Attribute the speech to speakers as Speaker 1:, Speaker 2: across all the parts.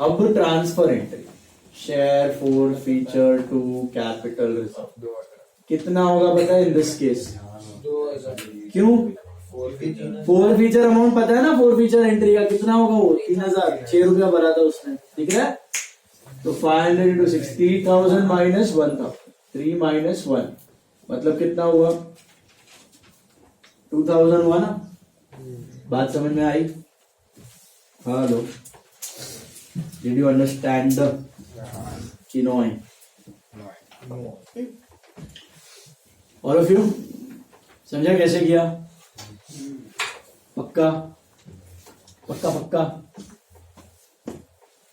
Speaker 1: अब transfer entry, share forfeiture to capital reserve कितना होगा पता है इन दिस केस?
Speaker 2: 2000।
Speaker 1: क्यों? फोर फीचर अमाउंट पता है ना, फोर फीचर एंट्री का कितना होगा? वो 3000, 6 रुपया भरा था उसने, ठीक है? तो 500 इंटू 6, 3000 माइनस 1000, 3 माइनस 1 मतलब कितना हुआ? 2000 हुआ ना? बात समझ में आई? Hello, did you understand the चिनोय? ऑल ऑफ यू समझा कैसे किया? पक्का पक्का पक्का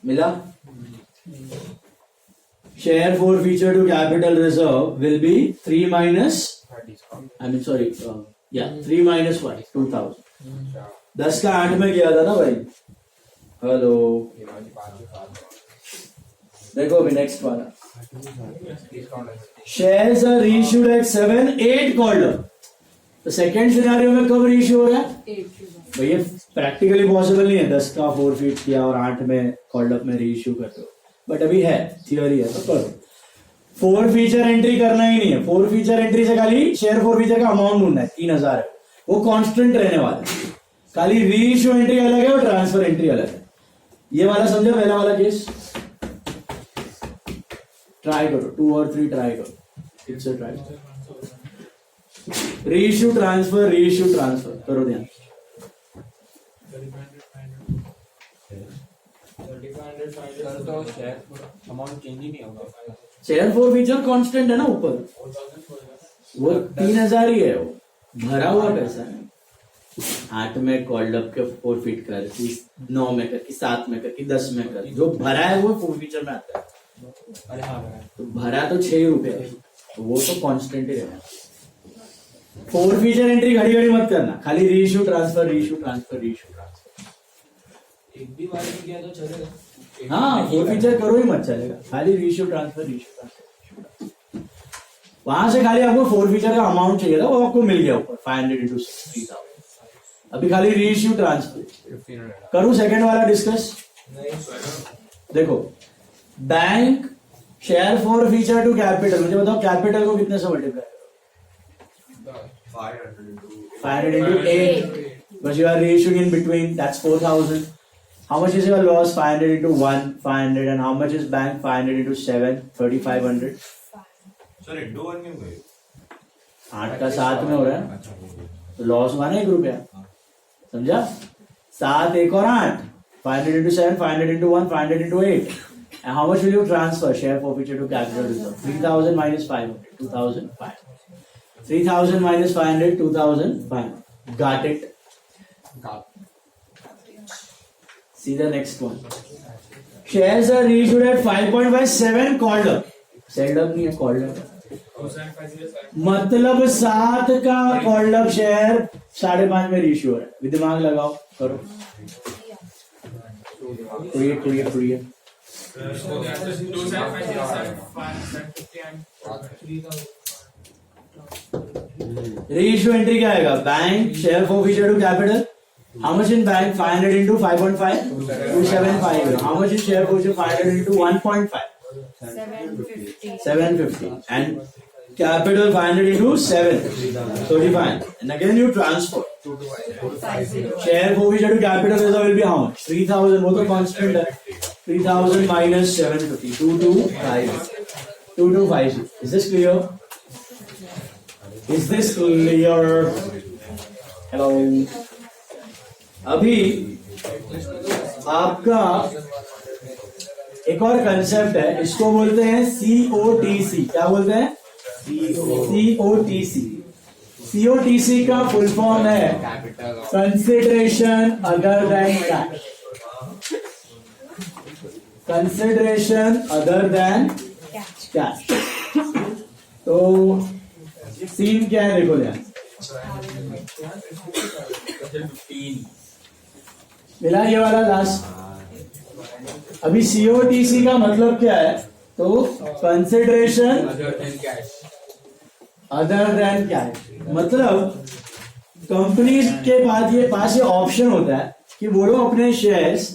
Speaker 1: मिला? Share forfeiture to capital reserve will be 3 minus 3 minus 1, 2000। 10 का 8 में किया था ना भाई? हेलो, देखो अभी नेक्स्ट वाला, shares are reissued at 7, 8 called up. तो सेकेंड सिनेरियो में कब रीइश्यू हो रहा है भैया? प्रैक्टिकली पॉसिबल नहीं है 10 का 4 फीट किया और 8 में कॉल्ड अप में रीइश्यू करते हो, बट अभी है, थियोरी है तो करो। 4 फीचर एंट्री करना ही नहीं है, 4 फीचर एंट्री से खाली शेयर 4 फीचर का अमाउंट ढूंढना है, 3000 है, वो कांस्टेंट रहने वाला है। खाली रीइश्यू एंट्री अलग है और ट्रांसफर एंट्री अलग है। ये वाला समझो, पहला वाला केस ट्राई करो, 2 और 3 ट्राई करो, फिर से ट्राई करो। रीइश्यू ट्रांसफर करो, ध्यान।
Speaker 2: 3500 तो शेयर अमाउंट चेंज ही नहीं होगा।
Speaker 1: शेयर 4 फीचर कांस्टेंट है ना ऊपर, वो 3000 ही है, वो भरा हुआ पैसा है। 8 में कॉल्ड अप के 4 फीट कर कि 9 में कर कि 7 में कर कि 10 में कर, जो भरा है वो 4 फीचर में आता है।
Speaker 2: अरे हाँ
Speaker 1: तो भरा तो 6 रुपए है, तो वो तो कांस्टेंट ही रहेगा। 4 फीचर एंट्री घड़ी घड़ी मत करना, खाली रीइश्यू ट्रांसफर।
Speaker 2: एक भी बार में किया तो चलेगा।
Speaker 1: हाँ, 4 फीचर करो ही मत, चलेगा, खाली रीइश्यू ट्रांसफर। वहां से खाली आपको 4 फीचर का अमाउंट चाहिए था, वो आपको मिल गया ऊपर 500 इंटू 3000। अभी खाली रीइश्यू ट्रांसफर करूं। सेकंड वाला डिस्कस, देखो bank share forfeiture to capital, मुझे बताओ कैपिटल को कितने से मल्टीप्लाई करो? 500 into 8, but you are reissuing in between, that's 4000. How much is your loss? 500 into 1, 500, and how much is bank? 500 into 7, 3500.
Speaker 3: Sir 8 क्यों गए?
Speaker 1: 8 का 7 में हो रहा है, तो लॉस हुआ ना 1 रुपया, समझा? 7, 1 और 8, 500 into 7, 500 into 1, 500 into 8. And how much will you transfer? Share forfeiture to capital reserve. 3000 minus 500, 2500. 3000 minus 500, 2500. Got it? See the next one. Shares are reissued at 5.57 called up. Sold up नहीं है, called up. मतलब 7 का called up share 5.5 में reissue हो रहा है। दिमाग लगाओ, करो, कुड़िए। रीइश्यू एंट्री क्या आएगा? Bank share forfeiture to capital, how much in bank? 500 into 5.5, 275. How much is share for fीचर? 500 into 1.5, 750. And capital 500 into 7, 35. And again you transfer. Share for fीचर to capital reserve will be how much? 3000. वो तो constant है. 3000 minus 750, 2250. Is this clear? Is this clear? Hello. अभी आपका एक और concept है, इसको बोलते हैं COTC। क्या बोलते हैं? COTC। COTC का फुल फॉर्म है consideration other than cash. Consideration other than cash. तो सीन क्या है देखो ध्यान, मिला ये वाला लास्ट। अभी COTC का मतलब क्या है? तो कंसिडरेशन अदर देन कैश, मतलब कंपनी के पास ये ऑप्शन होता है कि वो लोग अपने शेयर्स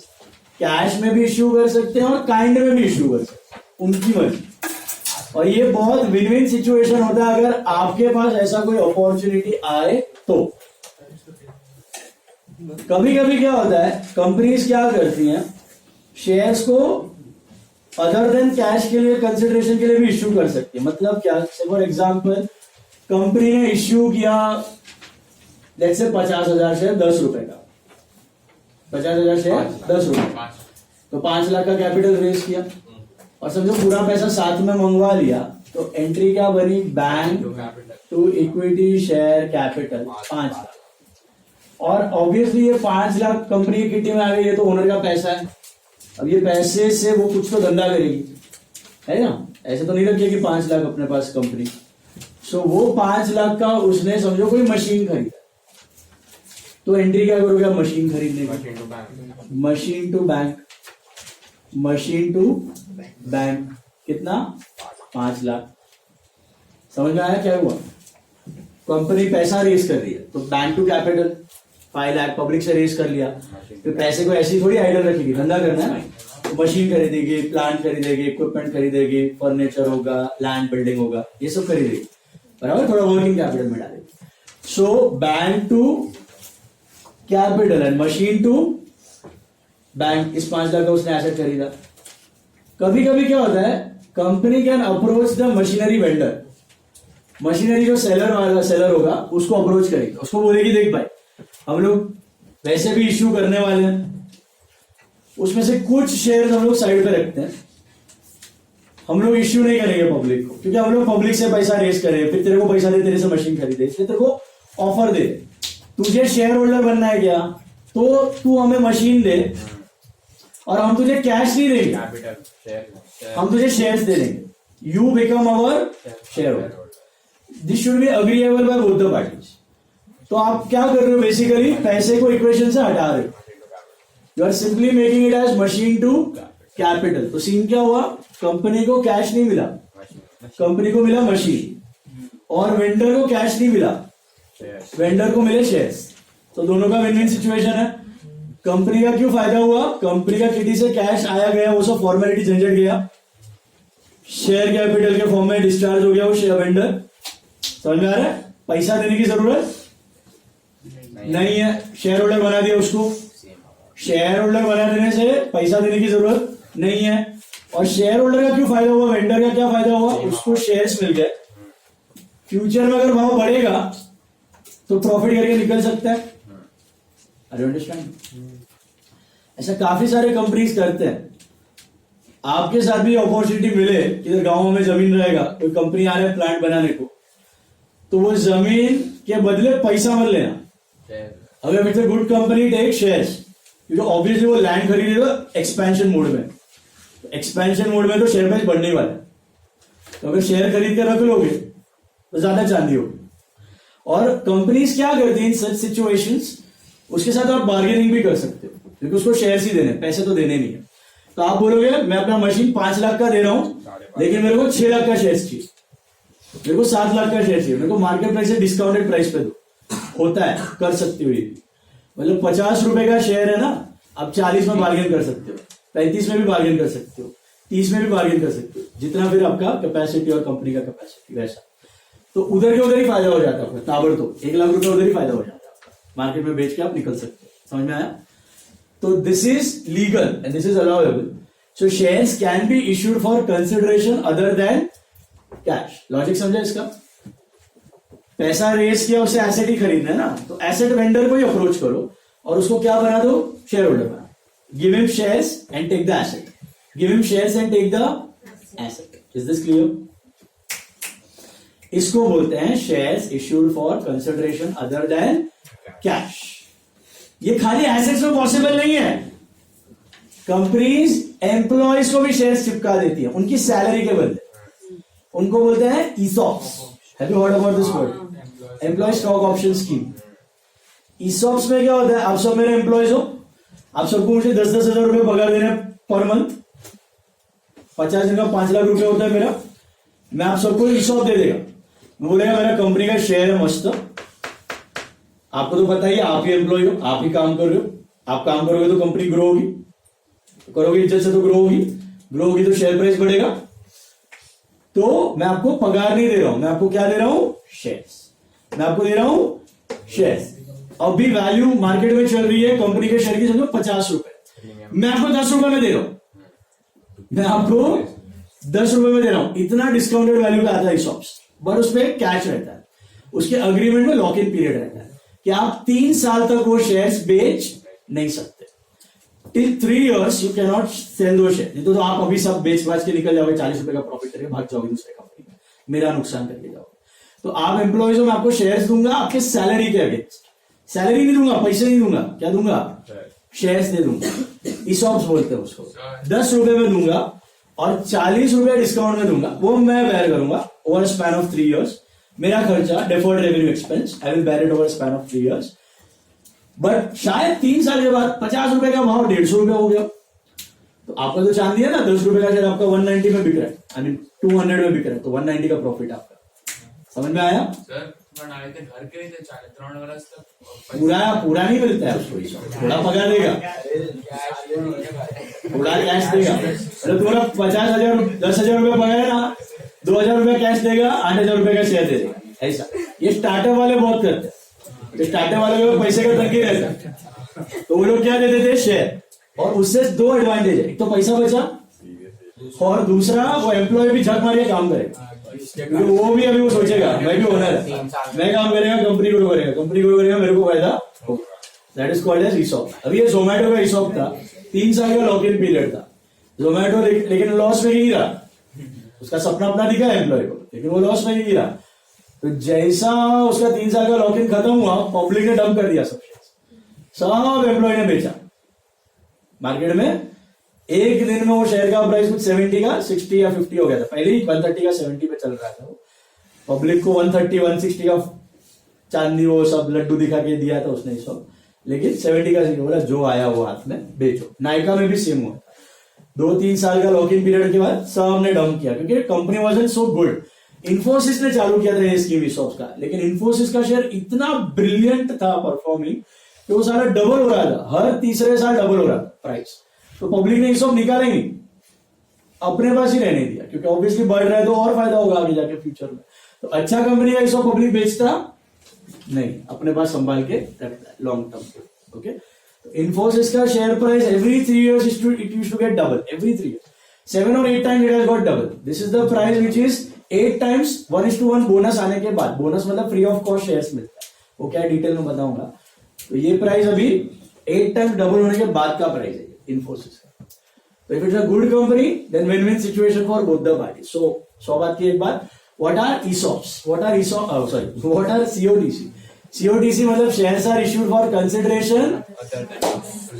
Speaker 1: कैश में भी इश्यू कर सकते हैं और काइंड में भी इश्यू कर सकते हैं, उनकी मर्जी। और ये बहुत विन विन सिचुएशन होता है अगर आपके पास ऐसा कोई अपॉर्चुनिटी आए तो। कभी कभी क्या होता है, कंपनीज क्या करती हैं, शेयर्स को अदर देन कैश के लिए कंसिडरेशन के लिए भी इश्यू कर सकती है। मतलब क्या, फॉर एग्जांपल कंपनी ने इश्यू किया लेट्स से 50,000 शेयर 10 रुपए का, 50,000 शेयर 10 रुपए, तो 5 लाख का कैपिटल रेज किया और समझो पूरा पैसा साथ में मंगवा लिया, तो एंट्री क्या बनी, bank to equity share capital 5 lakh. और ऑब्वियसली ये 5 लाख कंपनी की किटी में आ गई, ये तो ओनर का पैसा है। अब ये पैसे से वो कुछ तो धंधा करेगी, है ना, ऐसे तो नहीं रखिए कि 5 लाख अपने पास कंपनी। सो वो 5 लाख का उसने समझो कोई मशीन खरीदा, तो एंट्री क्या करोगे, मशीन खरीदने की, machine to bank, machine to bank कितना, 5 लाख। समझ में आया क्या हुआ, कंपनी पैसा रेज कर रही है तो bank to capital 5 lakh public से रेज कर लिया, फिर पैसे को ऐसी थोड़ी आइडल रखेगी, धंधा करना है, तो मशीन खरीदेगी, प्लांट खरीदेगी, इक्विपमेंट खरीदेगी, फर्नीचर होगा, लैंड बिल्डिंग होगा, ये सब खरीदेगी, बराबर, थोड़ा वर्किंग कैपिटल में डालेगी। So bank to capital and machine to bank, इस 5 लाख का उसने एसेट खरीदा। कभी कभी क्या होता है, company can approach the machinery vendor, machinery जो सेलर होगा उसको अप्रोच करेगी, उसको बोलेगी देख भाई हम लोग वैसे भी इश्यू करने वाले हैं, उसमें से कुछ शेयर हम लोग साइड पे रखते हैं, हम लोग इश्यू नहीं करेंगे पब्लिक को, क्योंकि हम लोग पब्लिक से पैसा रेज करें, फिर तेरे को पैसा दे, तेरे से मशीन खरीदे, इसलिए तेरे को ऑफर दे, तुझे शेयर होल्डर बनना है क्या, तो तू हमें मशीन दे और हम तुझे कैश नहीं देंगे, हम तुझे शेयर्स दे देंगे, you become our share holder. This should be agreeable by both the parties. तो आप क्या कर रहे हो, बेसिकली पैसे को इक्वेशन से हटा रहे हो, you are simply making it as machine to capital. तो सीन क्या हुआ, कंपनी को कैश नहीं मिला, कंपनी को मिला मशीन, और वेंडर को कैश नहीं मिला, वेंडर को मिले शेयर्स, तो दोनों का विन विन सिचुएशन है। कंपनी का क्यों फायदा हुआ, कंपनी का किटी से कैश आया गया, वो सब फॉर्मेलिटी झंझट गया, शेयर कैपिटल के फॉर्म में डिस्चार्ज हो गया वो शेयर वेंडर। समझ में आ रहा है, पैसा देने की जरूरत नहीं है, शेयर होल्डर बना दिया उसको, शेयर होल्डर बना देने से पैसा देने की जरूरत नहीं है। और शेयर होल्डर का क्यों फायदा हुआ, वेंडर का क्या फायदा हुआ, उसको शेयर्स मिल गए, फ्यूचर में अगर भाव बढ़ेगा तो प्रॉफिट करके निकल सकता है। अरे अंडरस्टैंड, ऐसा काफी सारे कंपनीज करते हैं। आपके साथ भी अपॉर्चुनिटी मिले, इधर गांवों में जमीन रहेगा, कोई कंपनी आ रहा है प्लांट बनाने को, तो वो जमीन के बदले पैसा मत लेना, अगर it's a good company take shares, क्योंकि ऑब्वियसली वो लैंड खरीदेगा एक्सपेंशन मोड में, एक्सपेंशन मोड में तो शेयर प्राइस बढ़ने वाला है, तो अगर शेयर खरीद कर रख लोगे तो ज्यादा चांदी होगी। और कंपनीज क्या करती हैं इन सच सिचुएशंस, उसके साथ आप बार्गेनिंग भी कर सकते हो, क्योंकि उसको शेयर्स ही देने, पैसे तो देने नहीं है। तो आप बोलोगे मैं अपना मशीन 5 लाख का दे रहा हूं, लेकिन मेरे को 6 लाख का शेयर्स चाहिए, मेरे को 7 लाख का शेयर चाहिए, मेरे को मार्केट प्राइस से डिस्काउंटेड प्राइस पे दो, होता है, कर सकती हो ये। मतलब 50 रुपए का शेयर है ना, आप 40 में बार्गेन कर सकते हो, 35 में भी बार्गेन कर सकते हो, 30 में भी बार्गेन कर सकते हो, जितना फिर आपका कैपेसिटी और कंपनी का कैपेसिटी वैसा। तो उधर के उधर ही फायदा हो जाता है, ताबड़तोड़ 1 लाख रुपए उधर ही फायदा हो जाता है आपका, मार्केट में बेच के आप निकल सकते हो। समझ में आया? तो this is legal and this is allowable. So shares can be issued for consideration other than cash. Logic समझा इसका? पैसा रेस किया, उसे एसेट ही खरीदना है ना, तो एसेट वेंडर को ही अप्रोच करो और उसको क्या बना दो, शेयर होल्डर बना, give him shares and take the asset, give him shares and take the asset. Is this clear? इसको बोलते हैं shares issued for consideration other than cash. ये खाली एसेट्स में पॉसिबल नहीं है, कंपनीज एम्प्लॉयज को भी शेयर्स चिपका देती है उनकी सैलरी के बदले, उनको बोलते हैं ESOPs. Have you heard about this word? Employ stock option scheme. ESOPs में क्या होता है, आप सब मेरे एम्प्लॉयज हो, आप सबको मुझे 10-10 हजार रुपए पगार देने पर मंथ, 50 दिन का 5 लाख रुपए होता है मेरा, मैं आप सबको ईसॉप दे देगा, बोलेगा मेरा कंपनी का शेयर है मस्त, आपको तो पता ही है, आप ही एम्प्लॉय हो, आप ही काम कर रहे हो, आप काम करोगे तो कंपनी ग्रो होगी, करोगे इज्जत से तो ग्रो होगी तो शेयर प्राइस बढ़ेगा। तो मैं आपको पगार नहीं दे रहा हूं, मैं आपको क्या दे रहा हूं? शेयर्स। मैं आपको दे रहा हूं शेयर्स। अभी वैल्यू मार्केट में चल रही है कंपनी के शेयर की समझो 50 रुपए, मैं आपको 10 रुपए में दे रहा हूं, मैं आपको 10 रुपए में दे रहा हूं। इतना डिस्काउंटेड वैल्यू का आता है ESOPs, बट उस पर कैश रहता है, उसके अग्रीमेंट में लॉक इन पीरियड रहता है कि आप 3 साल तक वो शेयर्स बेच नहीं सकते। Till 3 years you can not sell दो शेयर, नहीं तो आप अभी सब बेच बाज के निकल जाओगे, 40 रुपए का प्रॉफिट करके भाग जाओगे दूसरे कंपनी में, मेरा नुकसान करके जाओगे। तो आप एम्प्लॉइज हो, मैं आपको शेयर्स दूंगा आपके सैलरी के अगेंस्ट। सैलरी नहीं दूंगा, पैसे नहीं दूंगा, क्या दूंगा? शेयर्स दे दूंगा। ESOPs बोलते हैं उसको। 10 रुपए में दूंगा और 40 रुपए डिस्काउंट में दूंगा, वो मैं बेयर करूंगा ओवर स्पैन ऑफ 3 years। मेरा खर्चा deferred revenue expense, I will bear it over span of 3 years। But शायद 3 साल के बाद 50 रुपए का भाव 150 रुपए हो गया, तो आपका तो चांदी है ना, 10 रुपए का शेयर आपका 190 में बिक रहा है, आई मीन 200 में बिक रहा है, तो 190 का प्रॉफिट आपका। समझ में आया?
Speaker 2: सर पण आहे ते घर के ते 3 वर्ष तक
Speaker 1: पूरा नहीं मिलता है उसको, थोड़ा पगार देगा, थोड़ा कैश देगा। मतलब तुम्हारा 50,000 10,000 रुपए पगार है ना, 2,000 रुपए कैश देगा, 8,000 रुपए का शेयर दे देगा, ऐसा। ये स्टार्टअप वाले बहुत करते हैं, तो स्टार्टअप वाले को पैसे का तंगी रहता है, तो वो लोग क्या देते थे? शेयर। और उससे 2 एडवांटेज है, एक तो पैसा बचा और दूसरा वो एम्प्लॉय भी झक मार के काम करेगा, क्योंकि वो भी अभी वो सोचेगा मैं भी ओनर है, मैं काम करेगा, कंपनी ग्रो करेगा, कंपनी ग्रो करेगा, मेरे को फायदा होगा। That is called as ESOP। अभी ये जोमेटो का ESOP था, 3 साल का लॉक इन पीरियड था। जोमेटो लेकिन लॉस में ही गिरा, उसका सपना अपना दिखा एम्प्लॉय को, लेकिन वो लॉस में ही गिरा। तो जैसा उसका 3 साल का लॉक इन खत्म हुआ, पब्लिक ने डंप कर दिया सब एम्प्लॉय ने बेचा मार्केट में। एक दिन में वो शेयर का प्राइस कुछ 70 का 60 या 50 हो गया था, पहले ही 130 का 70 पे चल रहा था वो। पब्लिक को 130 160 का चांदी वो सब लड्डू दिखा के दिया था उसने सब, लेकिन 70 का बोला जो आया वो हाथ में बेचो। नायका में भी सेम हुआ, 2-3 साल का लॉक इन पीरियड के बाद सब ने डंप किया, क्योंकि company wasn't so good. Infosys ने चालू किया था ये स्कीम ESOPs का, लेकिन इन्फोसिस का शेयर इतना ब्रिलियंट था परफॉर्मिंग कि वो सारा डबल हो रहा था, हर तीसरे साल डबल हो रहा था प्राइस। तो पब्लिक ने ESOP निकाला ही नहीं, अपने पास ही रहने दिया, क्योंकि ऑब्वियसली बढ़ रहा है तो और फायदा होगा आगे जाके फ्यूचर में। तो अच्छा कंपनी का ESOP पब्लिक बेचता नहीं, अपने पास संभाल के रखता है लॉन्ग टर्म के। ओके, इन्फोसिस का share price every 3 years it used to get double, every 3 years 7 or 8 times it has got double. This is the price which is 8 times 1:1 bonus आने के बाद, बोनस मतलब फ्री ऑफ कॉस्ट शेयर्स मिलता है, वो क्या detail में बताऊंगा। तो ये प्राइस अभी 8 टाइम्स डबल होने के बाद का प्राइस है इन्फोसिस का। तो if it's a good company then win win situation for both the party. So बात की एक बात, what are ESOPs, what are COTC? COTC मतलब shares are issued for consideration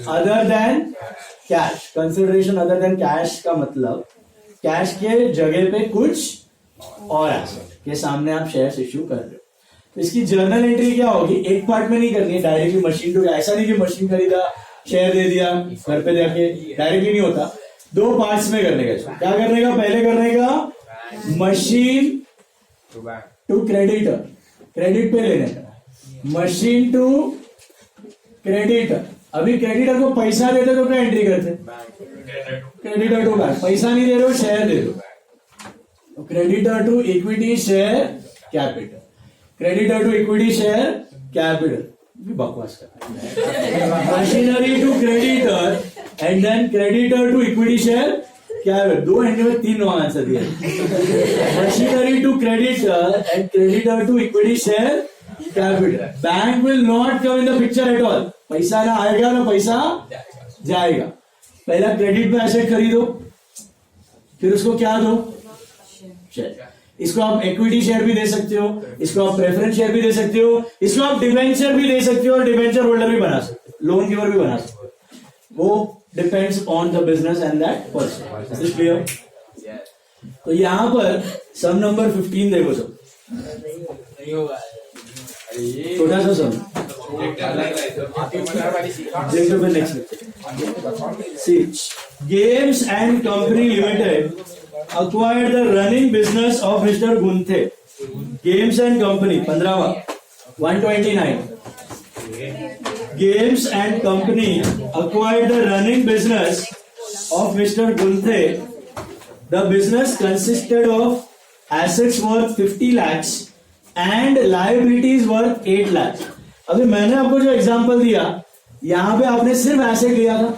Speaker 1: other than cash. Consideration other than cash का मतलब cash के जगह पे कुछ और एसेट के सामने आप शेयर्स इश्यू कर रहे हो। तो इसकी जर्नल एंट्री क्या होगी? एक पार्ट में नहीं करनी है डायरेक्टली मशीन टू, ऐसा नहीं कि मशीन खरीदा शेयर दे दिया घर पे जाके, डायरेक्टली नहीं होता, 2 पार्ट्स में करने का। क्या करने का? पहले करने का मशीन टू क्रेडिटर, क्रेडिट पे लेने का, मशीन टू क्रेडिटर। अभी क्रेडिटर को पैसा देते तो क्या एंट्री करते? क्रेडिटर टू बैंक, पैसा नहीं दे रहे हो शेयर दे दो, creditor to equity share capital, creditor to equity share capital, बकवास कर। Machinery to creditor and then creditor to equity share capital, 2 and में 3 रॉन्ग आंसर दिए। Machinery to creditor and creditor to equity share capital. Bank will not come in the picture at all, पैसा ना आएगा ना पैसा जाएगा। पहला credit पे एसेट खरीदो, फिर उसको क्या दो? शेयर। इसको आप इक्विटी शेयर भी दे सकते हो, इसको आप प्रेफरेंस शेयर भी दे सकते हो, इसको आप डिबेंचर भी दे सकते हो और डिबेंचर होल्डर भी बना सकते हो, लोन गिवर भी बना सकते हो। वो depends on the business and that person. Is this clear? तो यहां पर सम नंबर 15 देखो सब, छोटा सा सम देखो फिर next. C Games and Company Limited acquired the running business of Mr. Gunthe. Games and Company 15वां 129. Games and Company acquired the running business of Mr. Gunthe, the business consisted of assets worth 50 lakhs and liabilities worth 8 lakhs. अभी मैंने आपको जो example दिया, यहाँ पे आपने सिर्फ asset लिया था.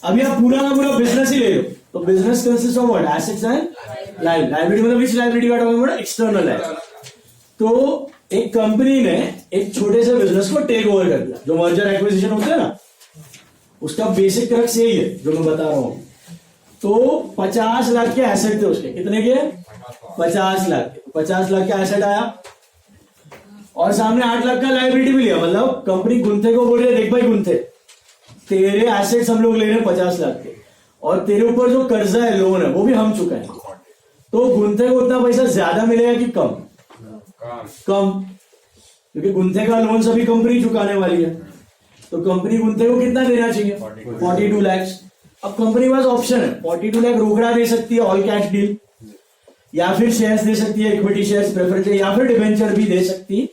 Speaker 1: अभी आप पूरा का पूरा बिजनेस ही ले लो, तो business consist of what? Assets and liability. मतलब विच लायबिलिटी का टॉपिक है? External liability. तो एक कंपनी ने एक छोटे से बिजनेस को टेक ओवर कर दिया. जो मर्जर एक्विजिशन होता है ना, उसका बेसिक क्रक्स यही है जो मैं बता रहा हूं. तो 50 लाख के एसेट थे उसके. कितने के? 50 लाख के. 50 लाख का एसेट आया और सामने 8 लाख का लायबिलिटी भी लिया. मतलब कंपनी गुंथे को बोल रही है, देख भाई गुंथे, तेरे एसेट्स हम लोग ले रहे हैं 50 लाख के, और तेरे ऊपर जो कर्जा है, लोन है, वो भी हम चुकाएंगे. तो गुंथे को उतना पैसा ज्यादा मिलेगा कि कम? कम, क्योंकि गुंथे का लोन सभी कंपनी चुकाने वाली है. तो कंपनी गुंथे को कितना देना चाहिए? 42 लाख. अब कंपनी के पास ऑप्शन है, 42 लाख रोकड़ा दे सकती है, ऑल कैश डील, या फिर शेयर्स दे सकती है, इक्विटी शेयर्स, प्रेफरेंस, या फिर डिबेंचर भी दे सकती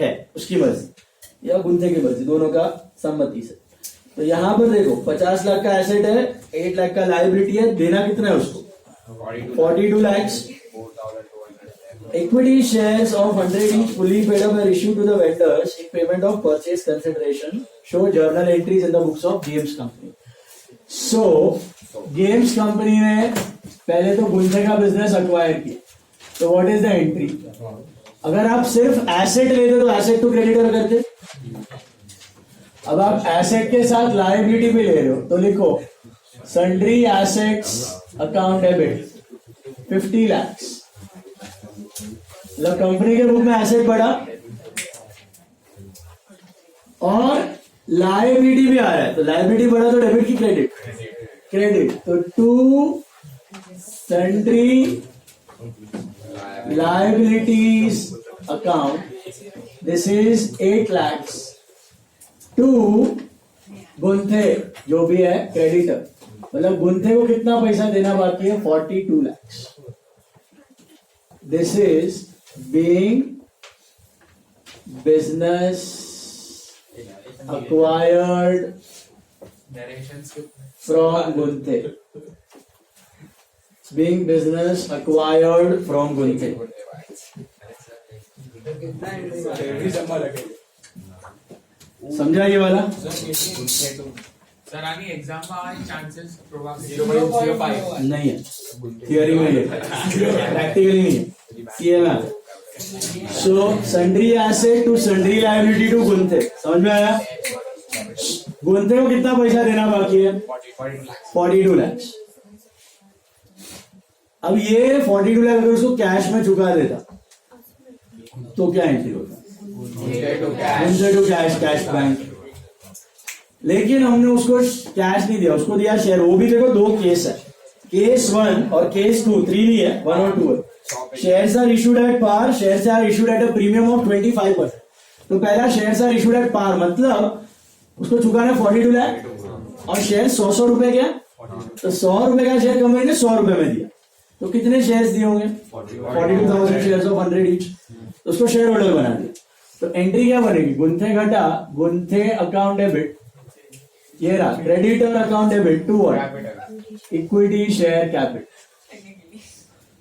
Speaker 1: है. उसकी मर्जी या गुंथे की मर्जी, दोनों का सम्मति से. तो यहां पर देखो 50 लाख का एसेट है, 8 लाख का लायबिलिटी है. देना कितना है उसको? 42 lakhs. Equity shares of 100 each fully paid up are issued to the vendors in payment of purchase consideration. Show journal entries in the books of Games Company. So, Games Company ने पहले तो गुंथे का business acquire किया. तो what is the entry? अगर आप सिर्फ asset लेते तो एसेट टू क्रेडिटर करते. अब आप एसेट के साथ लायबिलिटी भी ले रहे हो, तो लिखो sundry assets account debit 50 lakhs. मतलब कंपनी के बुक में एसेट बढ़ा और लायबिलिटी भी आ रहा है. तो लायबिलिटी बढ़ा तो डेबिट की क्रेडिट? क्रेडिट. तो to sundry liabilities account, this is 8 lakhs to Gunthe जो भी है क्रेडिटर. मतलब गुंथे को कितना पैसा देना बाकी है? 42 lakhs. This is being business acquired from Gunthe. Being business acquired from Gunthe. समझा ये वाला?
Speaker 2: सर आगे एग्जाम में आने चांसेस प्रोबेबिलिटी
Speaker 1: नहीं है, थियरी में है, प्रैक्टिकली नहीं है, सीए में आता है. So sundry asset to sundry liability to Gunthe. समझ में आया? गुंथे को कितना पैसा देना बाकी है? 42 lakhs. अब ये 42 लाख अगर उसको कैश में चुका देता तो क्या एंट्री होता? गुंथे टू कैश, कैश बैंक. लेकिन हमने उसको कैश नहीं दिया, उसको दिया शेयर. वो भी देखो दो केस है, केस 1 और केस 2. 3 नहीं है, 1 और 2 है. Shares are issued at par, shares are issued at a premium of 25%. तो पहला shares are issued at par, मतलब उसको चुकाना 42 लाख और शेयर 100 रुपए क्या? तो 100 रुपए का शेयर कंपनी ने 100 रुपए में दिया. तो कितने शेयर्स दिए होंगे? 42,000 शेयर्स ऑफ 100 ईच. तो उसको शेयर होल्डर बना दिया. तो एंट्री क्या बनेगी? गुंथे घटा, गुंथे अकाउंट डेबिट, ये रहा creditor account debit to what? Equity share capital.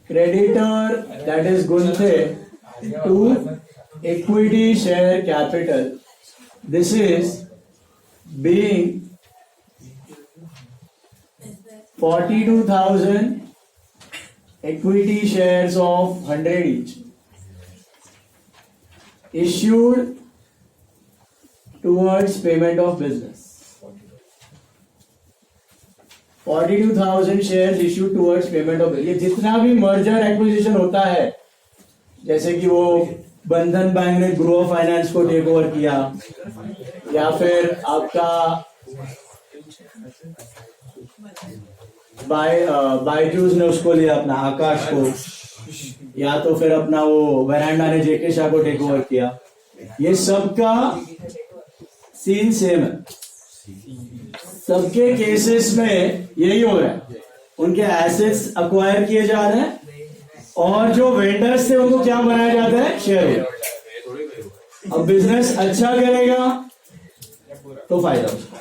Speaker 1: Creditor that is Gunthe to equity share capital. This is being 42,000 equity shares of 100 each issued towards payment of business. 42,000 shares issued towards payment of business. ये जितना भी merger acquisition होता है, जैसे कि वो बंधन bank ने ग्रो फाइनेंस को टेक ओवर किया, या फिर आपका बायजूस ने उसको लिया अपना आकाश को, या तो फिर अपना वो वेरांडा ने जेके शाह को टेक ओवर किया. ये सबका सीन सेम है. सबके केसेस में यही हो रहा है, उनके एसेट्स अक्वायर किए जा रहे हैं और जो वेंडर्स थे उनको क्या बनाया जाता है? Share holder. अब बिजनेस अच्छा करेगा तो फायदा उसका,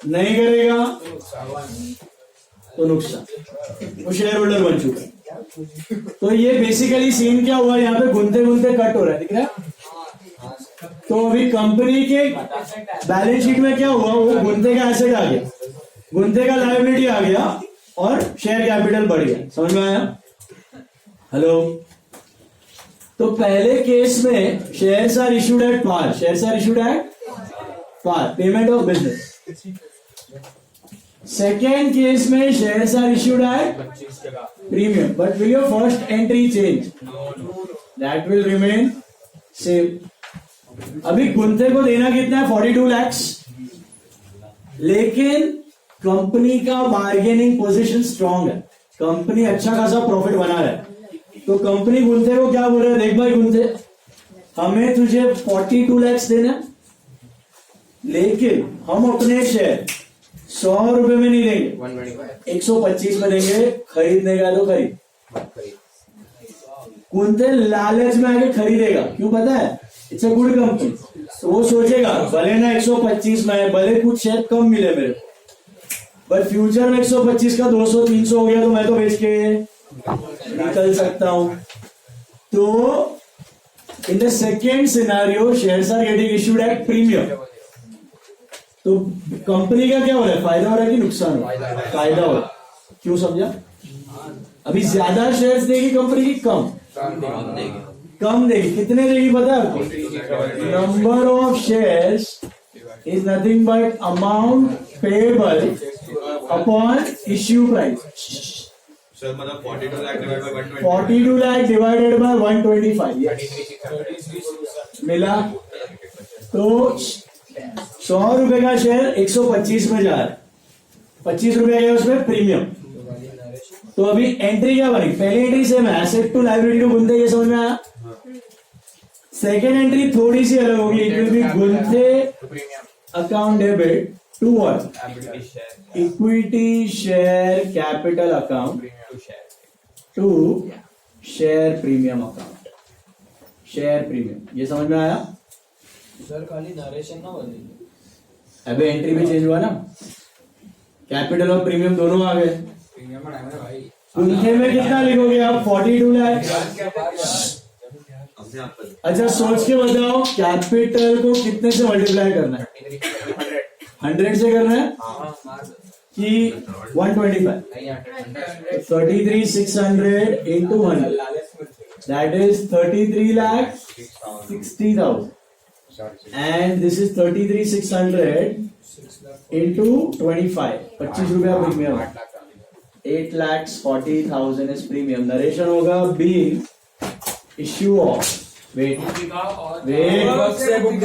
Speaker 1: नहीं करेगा तो नुकसान, वो शेयर होल्डर बन चुका है। तो ये बेसिकली सीन क्या हुआ, यहाँ पे घूमते घूमते कट हो रहा है, दिख रहा है। तो अभी कंपनी के बैलेंस शीट में क्या हुआ, वो घूमते का एसेट आ गया, घूमते का लायबिलिटी आ गया और शेयर कैपिटल बढ़ गया। समझ में आया? हेलो। तो पहले केस में shares are issued at par, shares are issued at par, payment of business. Second case में shares are issued at premium, but will your first entry change? That will remain same. अभी गुंते को देना कितना है, 42 lakhs, लेकिन company का bargaining position strong है, company अच्छा खासा प्रॉफिट बना रहा है। तो कंपनी गुंते को क्या बोल रहा है, देख भाई गुंते, हमें तुझे 42 lakhs देना, लेकिन हम अपने शेयर 100 रुपए में नहीं देंगे, 125 में देंगे, खरीदने का तो खरीद। कुंते लालच में आके खरीदेगा, क्यों पता है, इट्स अ गुड कंपनी। तो वो सोचेगा भले ना 125 में है, भले कुछ शेयर कम मिले मेरे को, पर फ्यूचर में 125 का 200-300 हो गया तो मैं तो बेच के निकल सकता हूं। तो in the second scenario shares are getting issued at premium. तो कंपनी का क्या हो रहा है, फायदा हो रहा है कि नुकसान हो रहा है? फायदा हो रहा है। क्यों, समझा? अभी ज्यादा शेयर्स देगी कंपनी की, कम देगी। कितने देगी पता है आपको? Number of shares is nothing but amount payable upon issue price.
Speaker 3: Sir मतलब 42 lakh divide by 120,
Speaker 1: 42 lakh divided by 125 मिला। तो 100 रुपए का शेयर 125 में जा रहा है, 25 रुपए का उसमें प्रीमियम। तो अभी एंट्री क्या बनी, पहली एंट्री सेम है, एसेट टू लायबिलिटी को गुंथे, ये समझ में आया। सेकेंड एंट्री थोड़ी सी अलग होगी, it will be Gunthe account debit to what, equity share capital account to share premium account, share premium. ये समझ में आया?
Speaker 2: सर खाली नरेशन ना बदली,
Speaker 1: अबे एंट्री भी चेंज हुआ ना, कैपिटल और प्रीमियम दोनों आ गए।
Speaker 2: प्रीमियम बढ़ाया ना भाई।
Speaker 1: गुंथे में कितना लिखोगे आप, 42 लाख। अच्छा सोच के बताओ, कैपिटल को कितने से मल्टीप्लाई करना है, 100 से करना है कि 125? 33,600 into 100, that is 33,60,000, and this is 33,600 into 25, 25 रुपया प्रीमियम, 8,40,000 is premium. नरेशन होगा being issue of, wait